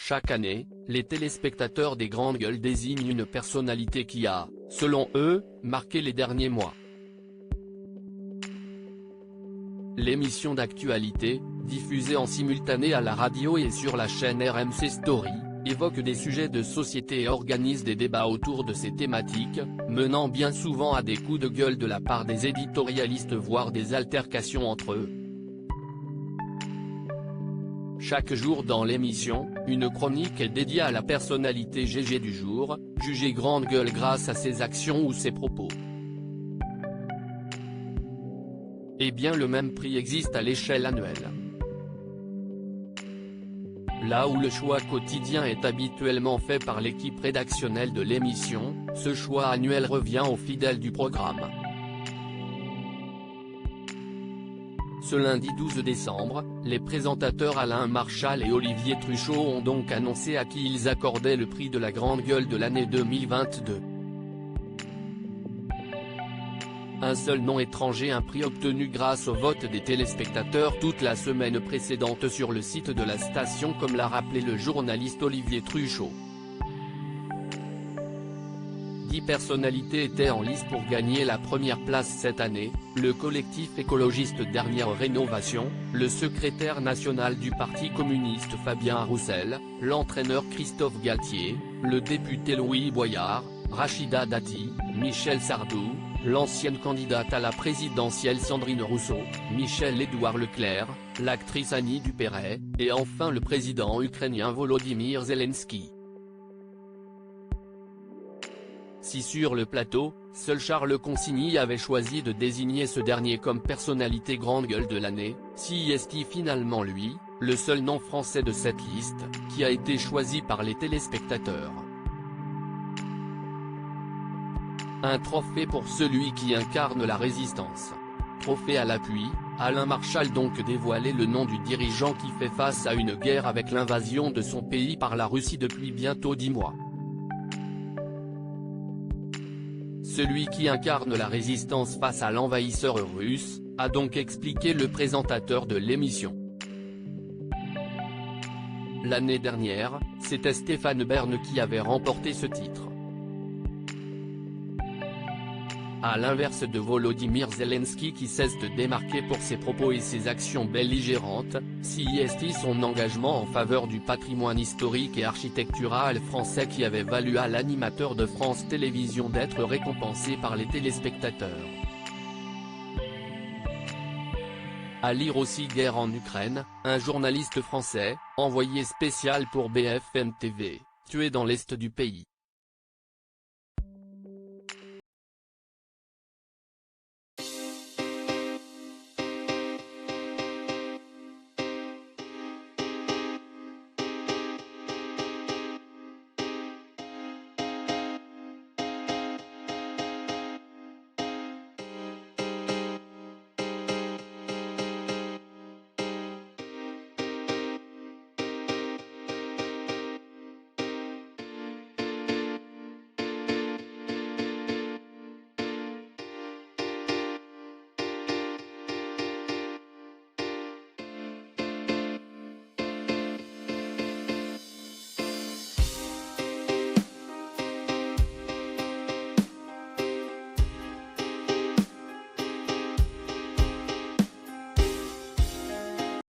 Chaque année, les téléspectateurs des Grandes Gueules désignent une personnalité qui a, selon eux, marqué les derniers mois. L'émission d'actualité, diffusée en simultané à la radio et sur la chaîne RMC Story, évoque des sujets de société et organise des débats autour de ces thématiques, menant bien souvent à des coups de gueule de la part des éditorialistes voire des altercations entre eux. Chaque jour dans l'émission, une chronique est dédiée à la personnalité GG du jour, jugée grande gueule grâce à ses actions ou ses propos. Et bien le même prix existe à l'échelle annuelle. Là où le choix quotidien est habituellement fait par l'équipe rédactionnelle de l'émission, ce choix annuel revient aux fidèles du programme. Ce lundi 12 décembre, les présentateurs Alain Marchal et Olivier Truchot ont donc annoncé à qui ils accordaient le prix de la grande gueule de l'année 2022. Un seul nom étranger, un prix obtenu grâce au vote des téléspectateurs toute la semaine précédente sur le site de la station comme l'a rappelé le journaliste Olivier Truchot. 10 personnalités étaient en lice pour gagner la première place cette année, le collectif écologiste Dernière Rénovation, le secrétaire national du Parti communiste Fabien Roussel, l'entraîneur Christophe Galtier, le député Louis Boyard, Rachida Dati, Michel Sardou, l'ancienne candidate à la présidentielle Sandrine Rousseau, Michel-Édouard Leclerc, l'actrice Annie Dupéret, et enfin le président ukrainien Volodymyr Zelensky. Si sur le plateau, seul Charles Consigny avait choisi de désigner ce dernier comme personnalité grande gueule de l'année, si est finalement lui, le seul nom français de cette liste, qui a été choisi par les téléspectateurs. Un trophée pour celui qui incarne la résistance. Trophée à l'appui, Alain Marchal donc dévoilé le nom du dirigeant qui fait face à une guerre avec l'invasion de son pays par la Russie depuis bientôt 10 mois. Celui qui incarne la résistance face à l'envahisseur russe, a donc expliqué le présentateur de l'émission. L'année dernière, c'était Stéphane Bern qui avait remporté ce titre. À l'inverse de Volodymyr Zelensky qui cesse de démarquer pour ses propos et ses actions belligérantes, CIST son engagement en faveur du patrimoine historique et architectural français qui avait valu à l'animateur de France Télévisions d'être récompensé par les téléspectateurs. À lire aussi Guerre en Ukraine, un journaliste français, envoyé spécial pour BFM TV, tué dans l'est du pays.